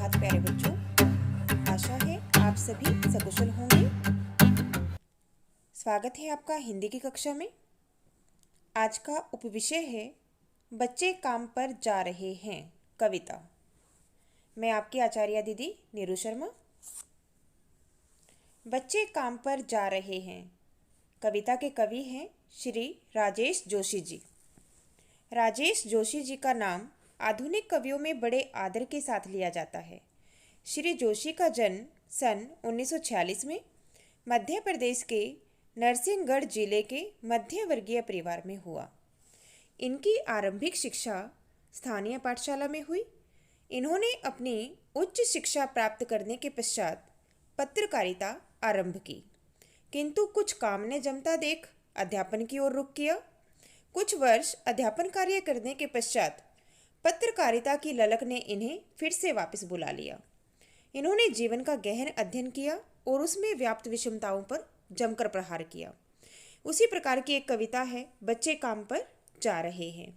सुप्रभात प्यारे बच्चों। आशा है आप सभी सकुशल होंगे। स्वागत है आपका हिंदी की कक्षा में। आज का उपविषय है बच्चे काम पर जा रहे हैं, कविता। मैं आपकी आचार्य दीदी नीरू शर्मा। बच्चे काम पर जा रहे हैं कविता के कवि हैं श्री राजेश जोशी जी। राजेश जोशी जी का नाम आधुनिक कवियों में बड़े आदर के साथ लिया जाता है। श्री जोशी का जन्म सन 1946 में मध्य प्रदेश के नरसिंहगढ़ जिले के मध्य वर्गीय परिवार में हुआ। इनकी आरंभिक शिक्षा स्थानीय पाठशाला में हुई। इन्होंने अपनी उच्च शिक्षा प्राप्त करने के पश्चात पत्रकारिता आरंभ की, किंतु कुछ काम ने जमता देख अध्यापन की ओर रुख किया। कुछ वर्ष अध्यापन कार्य करने के पश्चात पत्रकारिता की ललक ने इन्हें फिर से वापस बुला लिया। इन्होंने जीवन का गहन अध्ययन किया और उसमें व्याप्त विषमताओं पर जमकर प्रहार किया। उसी प्रकार की एक कविता है बच्चे काम पर जा रहे हैं।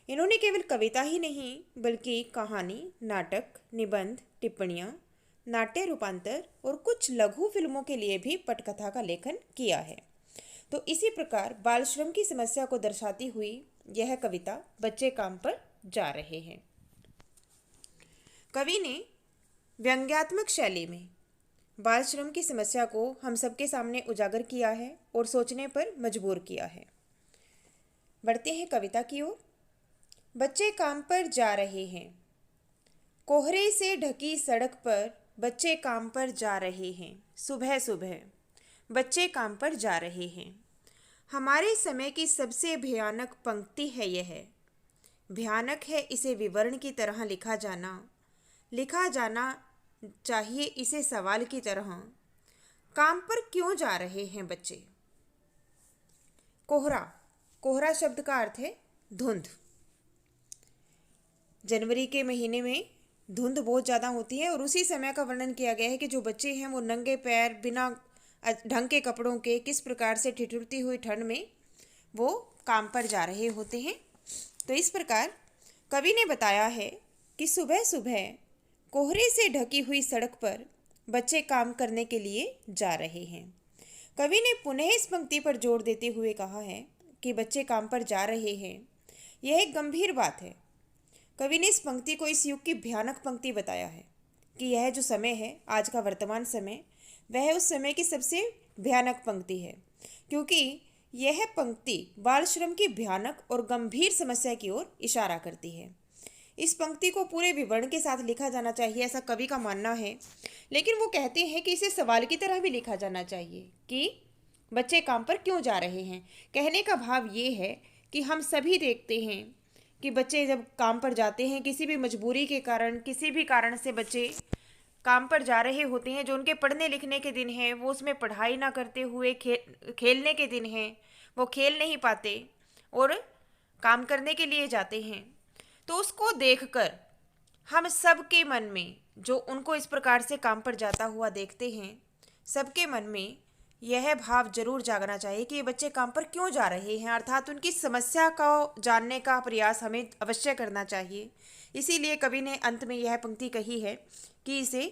इन्होंने केवल कविता ही नहीं बल्कि कहानी, नाटक, निबंध, टिप्पणियाँ, नाट्य रूपांतर और कुछ लघु फिल्मों के लिए भी पटकथा का लेखन किया है। तो इसी प्रकार बाल श्रम की समस्या को दर्शाती हुई यह कविता बच्चे काम पर जा रहे हैं। कवि ने व्यंग्यात्मक शैली में बाल श्रम की समस्या को हम सबके सामने उजागर किया है और सोचने पर मजबूर किया है। बढ़ते हैं कविता की ओर। बच्चे काम पर जा रहे हैं। कोहरे से ढकी सड़क पर बच्चे काम पर जा रहे हैं। सुबह सुबह बच्चे काम पर जा रहे हैं। हमारे समय की सबसे भयानक पंक्ति है यह। भयानक है इसे विवरण की तरह लिखा जाना चाहिए इसे सवाल की तरह। काम पर क्यों जा रहे हैं बच्चे? कोहरा। कोहरा शब्द का अर्थ है धुंध। जनवरी के महीने में धुंध बहुत ज़्यादा होती है और उसी समय का वर्णन किया गया है कि जो बच्चे हैं वो नंगे पैर बिना ढंग के कपड़ों के किस प्रकार से ठिठुरती हुई ठंड में वो काम पर जा रहे होते हैं। तो इस प्रकार कवि ने बताया है कि सुबह सुबह कोहरे से ढकी हुई सड़क पर बच्चे काम करने के लिए जा रहे हैं। कवि ने पुनः इस पंक्ति पर जोर देते हुए कहा है कि बच्चे काम पर जा रहे हैं। यह एक गंभीर बात है। कवि ने इस पंक्ति को इस युग की भयानक पंक्ति बताया है कि यह जो समय है, आज का वर्तमान समय, वह उस समय की सबसे भयानक पंक्ति है, क्योंकि यह पंक्ति बाल श्रम की भयानक और गंभीर समस्या की ओर इशारा करती है। इस पंक्ति को पूरे विवरण के साथ लिखा जाना चाहिए, ऐसा कवि का मानना है। लेकिन वो कहते हैं कि इसे सवाल की तरह भी लिखा जाना चाहिए कि बच्चे काम पर क्यों जा रहे हैं। कहने का भाव ये है कि हम सभी देखते हैं कि बच्चे जब काम पर जाते हैं, किसी भी मजबूरी के कारण, किसी भी कारण से बच्चे काम पर जा रहे होते हैं। जो उनके पढ़ने लिखने के दिन हैं वो उसमें पढ़ाई ना करते हुए खेलने के दिन हैं, वो खेल नहीं पाते और काम करने के लिए जाते हैं। तो उसको देखकर हम सबके मन में, जो उनको इस प्रकार से काम पर जाता हुआ देखते हैं, सबके मन में यह भाव जरूर जागना चाहिए कि ये बच्चे काम पर क्यों जा रहे हैं, अर्थात उनकी समस्या को जानने का प्रयास हमें अवश्य करना चाहिए। इसीलिए कवि ने अंत में यह पंक्ति कही है कि इसे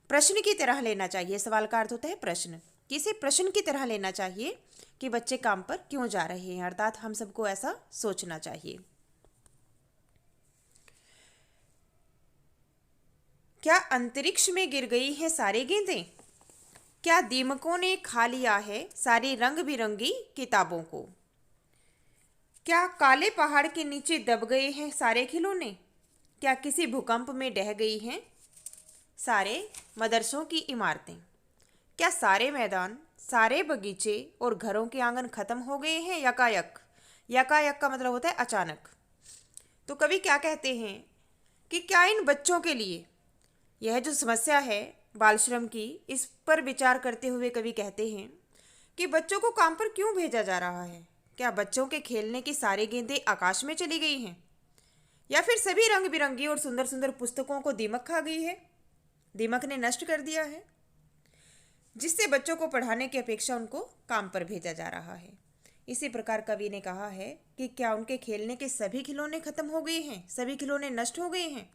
प्रश्न की तरह लेना चाहिए। सवाल का अर्थ होता है प्रश्न, कि इसे प्रश्न की तरह लेना चाहिए कि बच्चे काम पर क्यों जा रहे हैं, अर्थात हम सबको ऐसा सोचना चाहिए। क्या अंतरिक्ष में गिर गई हैं सारी गेंदें? क्या दीमकों ने खा लिया है सारी रंग बिरंगी किताबों को? क्या काले पहाड़ के नीचे दब गए हैं सारे खिलौने? क्या किसी भूकंप में ढह गई हैं सारे मदरसों की इमारतें? क्या सारे मैदान, सारे बगीचे और घरों के आंगन खत्म हो गए हैं यकायक? यकायक का मतलब होता है अचानक। तो कवि क्या कहते हैं कि क्या इन बच्चों के लिए यह जो समस्या है बाल श्रम की, इस पर विचार करते हुए कवि कहते हैं कि बच्चों को काम पर क्यों भेजा जा रहा है? क्या बच्चों के खेलने की सारी गेंदें आकाश में चली गई हैं, या फिर सभी रंग बिरंगी और सुंदर सुंदर पुस्तकों को दीमक खा गई है, दीमक ने नष्ट कर दिया है, जिससे बच्चों को पढ़ाने की अपेक्षा उनको काम पर भेजा जा रहा है। इसी प्रकार कवि ने कहा है कि क्या उनके खेलने के सभी खिलौने खत्म हो गए हैं, सभी खिलौने नष्ट हो गए हैं?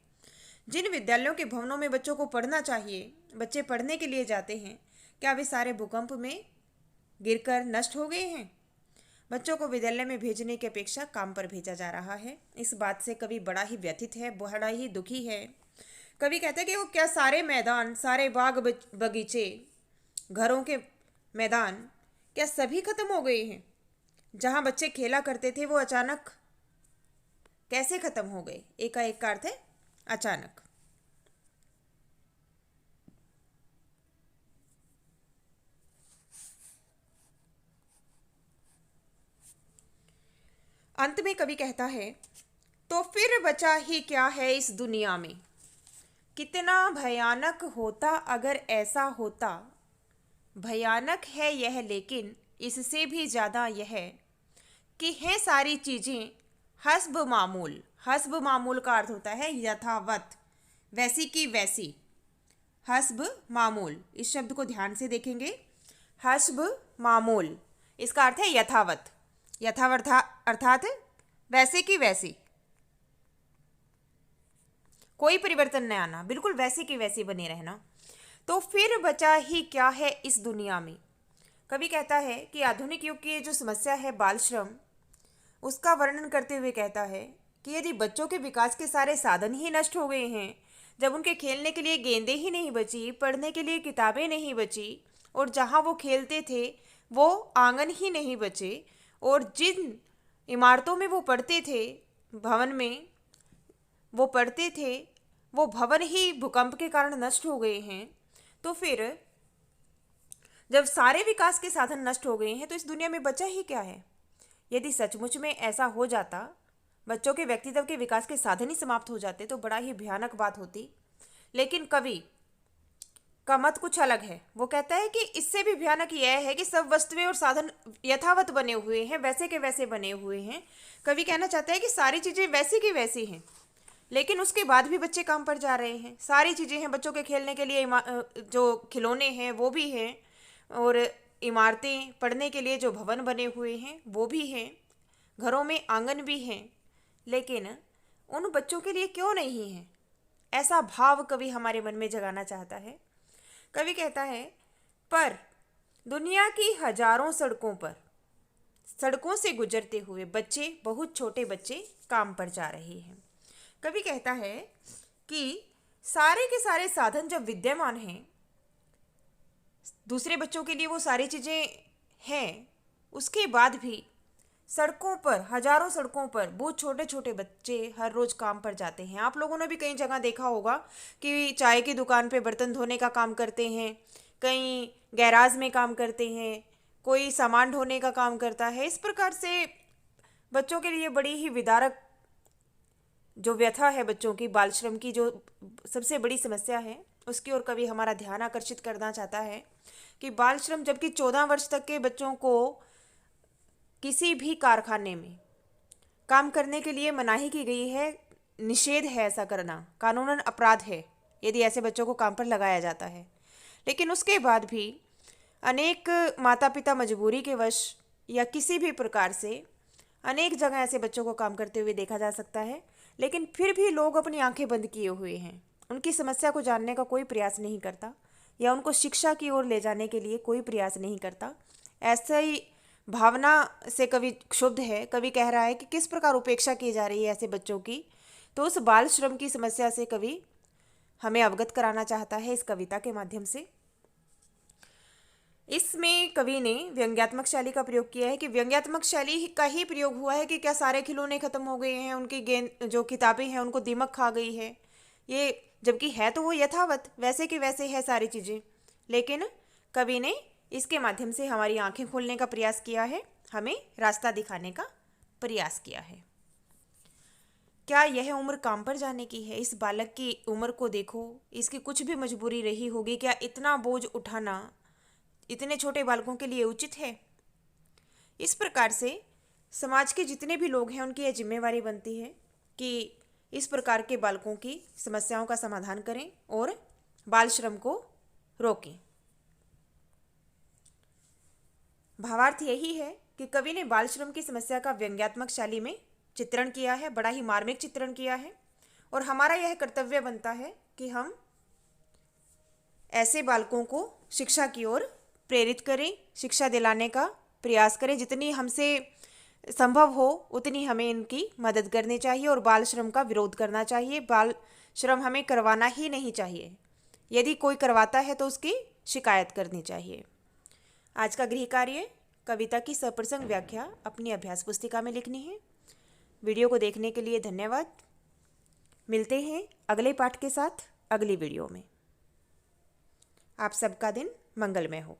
जिन विद्यालयों के भवनों में बच्चों को पढ़ना चाहिए, बच्चे पढ़ने के लिए जाते हैं, क्या वे सारे भूकंप में गिरकर नष्ट हो गए हैं? बच्चों को विद्यालय में भेजने की अपेक्षा काम पर भेजा जा रहा है। इस बात से कवि बड़ा ही व्यथित है, बड़ा ही दुखी है। कवि कहता है कि वो क्या सारे मैदान, सारे बाग बगीचे, घरों के मैदान क्या सभी खत्म हो गए हैं? जहां बच्चे खेला करते थे वो अचानक कैसे खत्म हो गए? एकाएक का अर्थ है अचानक। अंत में कवि कहता है, तो फिर बचा ही क्या है इस दुनिया में? कितना भयानक होता अगर ऐसा होता। भयानक है यह, लेकिन इससे भी ज़्यादा यह कि हैं सारी चीज़ें हस्ब मामूल। हस्ब मामूल का अर्थ होता है यथावत, वैसी की वैसी। हस्ब मामूल, इस शब्द को ध्यान से देखेंगे। हस्ब मामूल, इसका अर्थ है यथावत। यथावत अर्थात वैसे की वैसी, कोई परिवर्तन न आना, बिल्कुल वैसे की वैसी बने रहना। तो फिर बचा ही क्या है इस दुनिया में? कवि कहता है कि आधुनिक युग की जो समस्या है बाल श्रम, उसका वर्णन करते हुए कहता है कि यदि बच्चों के विकास के सारे साधन ही नष्ट हो गए हैं, जब उनके खेलने के लिए गेंदें ही नहीं बची, पढ़ने के लिए किताबें नहीं बची, और जहाँ वो खेलते थे वो आंगन ही नहीं बचे, और जिन इमारतों में वो पढ़ते थे, भवन में वो पढ़ते थे, वो भवन ही भूकंप के कारण नष्ट हो गए हैं, तो फिर जब सारे विकास के साधन नष्ट हो गए हैं तो इस दुनिया में बचा ही क्या है? यदि सचमुच में ऐसा हो जाता, बच्चों के व्यक्तित्व के विकास के साधन ही समाप्त हो जाते, तो बड़ा ही भयानक बात होती। लेकिन कवि का मत कुछ अलग है। वो कहता है कि इससे भी भयानक यह है कि सब वस्तुएं और साधन यथावत बने हुए हैं, वैसे के वैसे बने हुए हैं। कवि कहना चाहता है कि सारी चीज़ें वैसी की वैसी हैं, लेकिन उसके बाद भी बच्चे काम पर जा रहे हैं। सारी चीज़ें हैं, बच्चों के खेलने के लिए जो खिलौने हैं वो भी हैं, और इमारतें, पढ़ने के लिए जो भवन बने हुए हैं वो भी हैं, घरों में आंगन भी हैं, लेकिन उन बच्चों के लिए क्यों नहीं है? ऐसा भाव कवि हमारे मन में जगाना चाहता है। कवि कहता है, पर दुनिया की हजारों सड़कों से गुजरते हुए बच्चे, बहुत छोटे बच्चे काम पर जा रहे हैं। कवि कहता है कि सारे के सारे साधन जब विद्यमान हैं, दूसरे बच्चों के लिए वो सारी चीज़ें हैं, उसके बाद भी सड़कों पर, हजारों सड़कों पर बहुत छोटे छोटे बच्चे हर रोज़ काम पर जाते हैं। आप लोगों ने भी कई जगह देखा होगा कि चाय की दुकान पे बर्तन धोने का काम करते हैं, कहीं गैराज में काम करते हैं, कोई सामान ढोने का काम करता है। इस प्रकार से बच्चों के लिए बड़ी ही विदारक जो व्यथा है, बच्चों की बाल श्रम की जो सबसे बड़ी समस्या है, उसकी ओर कवि हमारा ध्यान आकर्षित करना चाहता है कि बाल श्रम, जबकि 14 वर्ष तक के बच्चों को किसी भी कारखाने में काम करने के लिए मनाही की गई है, निषेध है ऐसा करना, कानूनन अपराध है यदि ऐसे बच्चों को काम पर लगाया जाता है। लेकिन उसके बाद भी अनेक माता पिता मजबूरी के वश या किसी भी प्रकार से अनेक जगह ऐसे बच्चों को काम करते हुए देखा जा सकता है, लेकिन फिर भी लोग अपनी आंखें बंद किए हुए हैं। उनकी समस्या को जानने का कोई प्रयास नहीं करता, या उनको शिक्षा की ओर ले जाने के लिए कोई प्रयास नहीं करता। ऐसा ही भावना से कवि क्षुब्ध है। कवि कह रहा है कि किस प्रकार उपेक्षा की जा रही है ऐसे बच्चों की। तो उस बाल श्रम की समस्या से कवि हमें अवगत कराना चाहता है इस कविता के माध्यम से। इसमें कवि ने व्यंग्यात्मक शैली का प्रयोग किया है कि व्यंग्यात्मक शैली का ही प्रयोग हुआ है कि क्या सारे खिलौने खत्म हो गए हैं, उनकी गेंद जो किताबें हैं उनको दीमक खा गई है, ये जबकि है तो वो यथावत, वैसे के वैसे है सारी चीज़ें। लेकिन कवि ने इसके माध्यम से हमारी आंखें खोलने का प्रयास किया है, हमें रास्ता दिखाने का प्रयास किया है। क्या यह उम्र काम पर जाने की है? इस बालक की उम्र को देखो, इसकी कुछ भी मजबूरी रही होगी, क्या इतना बोझ उठाना इतने छोटे बालकों के लिए उचित है? इस प्रकार से समाज के जितने भी लोग हैं उनकी यह जिम्मेवारी बनती है कि इस प्रकार के बालकों की समस्याओं का समाधान करें और बाल श्रम को रोकें। भावार्थ यही है कि कवि ने बाल श्रम की समस्या का व्यंग्यात्मक शैली में चित्रण किया है, बड़ा ही मार्मिक चित्रण किया है, और हमारा यह कर्तव्य बनता है कि हम ऐसे बालकों को शिक्षा की ओर प्रेरित करें, शिक्षा दिलाने का प्रयास करें। जितनी हमसे संभव हो उतनी हमें इनकी मदद करनी चाहिए और बाल श्रम का विरोध करना चाहिए। बाल श्रम हमें करवाना ही नहीं चाहिए। यदि कोई करवाता है तो उसकी शिकायत करनी चाहिए। आज का गृह कार्य कविता की सप्रसंग व्याख्या अपनी अभ्यास पुस्तिका में लिखनी है। वीडियो को देखने के लिए धन्यवाद। मिलते हैं अगले पाठ के साथ अगली वीडियो में। आप सबका दिन मंगलमय हो।